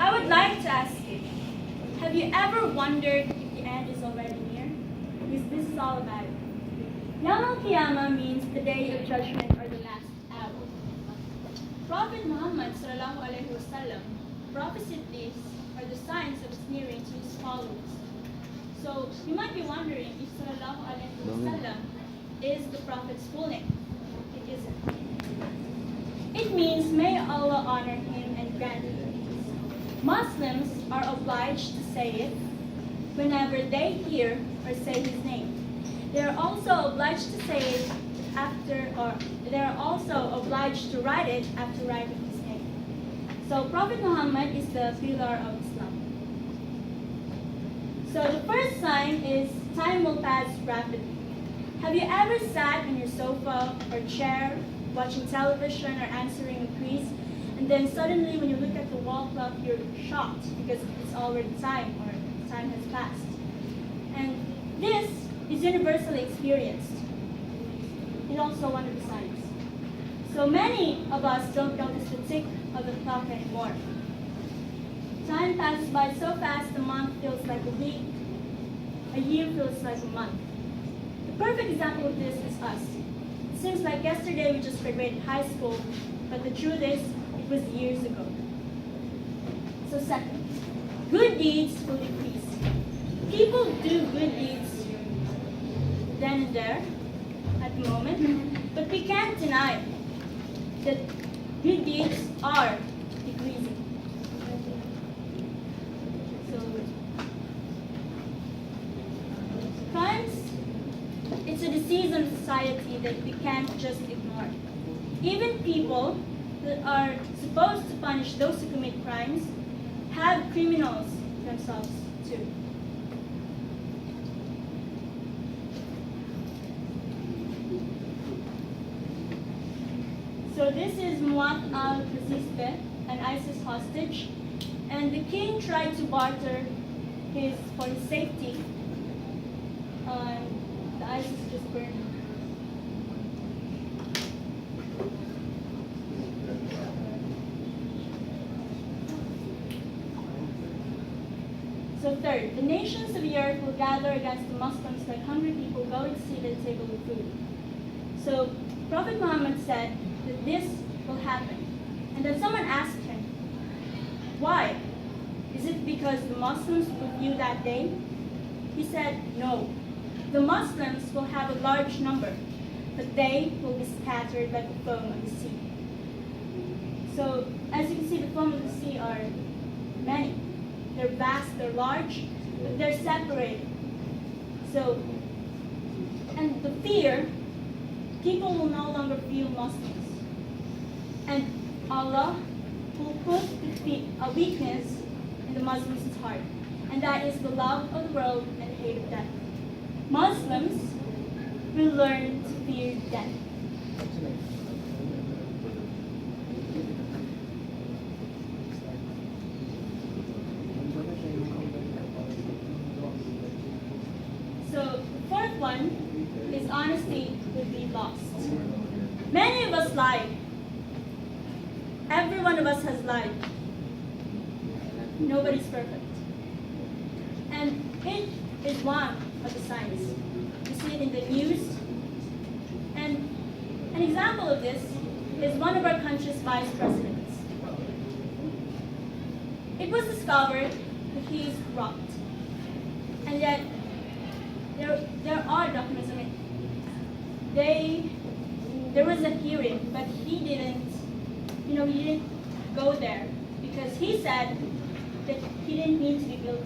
I would like to ask you, have you ever wondered if the end is already near? Because this is all about it. Yawm al-Qiyamah means the day of judgment or the last hour. Prophet Muhammad ﷺ prophesied these are the signs of its nearing to his followers. So you might be wondering if ﷺ is the Prophet's full name. It isn't. It means may Allah honor him and grant him peace. Muslims are obliged to say it whenever they hear or say his name. They are also obliged to say it they are also obliged to write it after writing his name. So Prophet Muhammad is the pillar of Islam. So the first sign is time will pass rapidly. Have you ever sat on your sofa or chair watching television or answering a quiz, and then suddenly when you look at the wall clock you're shocked because it's already time or time has passed? And this is universally experienced. It's also one of the signs. So many of us don't notice the tick of the clock anymore. Time passes by so fast, a month feels like a week, a year feels like a month. The perfect example of this is us. It seems like yesterday we just graduated high school, but the truth is, it was years ago. So second, good deeds will decrease. People do good deeds then and there, at the moment, but we can't deny that good deeds are decreasing. So, crimes, it's a disease in society that we can't just ignore. Even people that are supposed to punish those who commit crimes have criminals themselves too. So this is Mu'ath al-Kazizbeh, an ISIS hostage, and the king tried to barter for his safety. The ISIS just burned him. So third, the nations of the earth will gather against the Muslims like hungry people going to sit at a table with food. So Prophet Muhammad said that this will happen. And then someone asked him, why? Is it because the Muslims will view that day? He said, no. The Muslims will have a large number, but they will be scattered like the foam of the sea. So, as you can see, the foam of the sea are many. They're vast, they're large, but they're separated. So, and the fear, people will no longer feel Muslims. And Allah will put a weakness in the Muslims' heart. And that is the love of the world and hate of death. Muslims will learn to fear death. So the fourth one is honesty will be lost. Many of us lie. Every one of us has lied. Nobody's perfect. And it is one of the signs. You see it in the news. And an example of this is one of our country's vice presidents. It was discovered that he is corrupt. And yet, there are documents. I mean, there was a hearing, but he didn't go there because he said that he didn't mean to be guilty.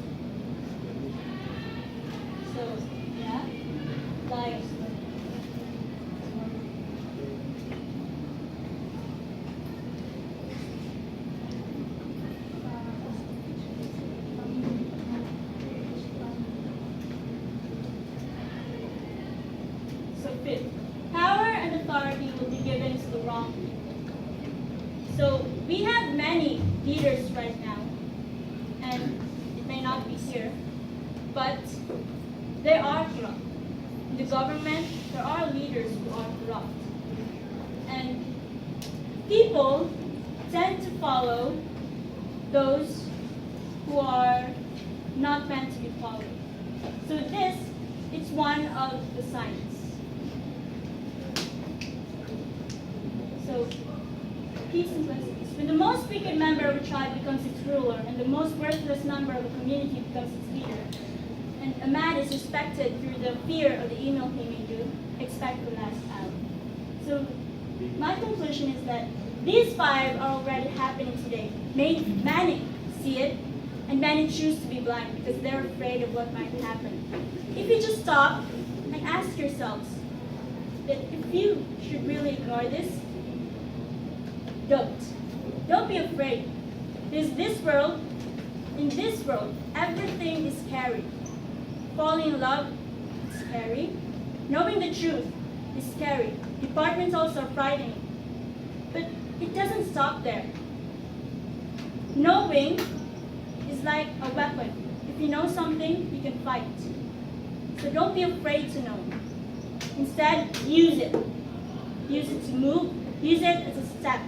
So, yeah, liars. So fifth, power and authority will be given to the wrong people. So we have many leaders right now, and it may not be here, but they are corrupt. In the government, there are leaders who are corrupt. And people tend to follow those who are not meant to be followed. So this, it's one of the signs. So, peace and blessings. When the most wicked member of a tribe becomes its ruler, and the most worthless member of a community becomes its leader, and a man is respected through the fear of the evil he may do, expect the last hour. So, my conclusion is that these 5 are already happening today. Many see it, and many choose to be blind because they're afraid of what might happen. If you just stop and ask yourselves that if you should really ignore this, don't. Don't be afraid. Because in this world, everything is scary. Falling in love is scary. Knowing the truth is scary. Departmentals are frightening. But it doesn't stop there. Knowing is like a weapon. If you know something, you can fight. So don't be afraid to know. Instead, use it. Use it to move. Use it as a step.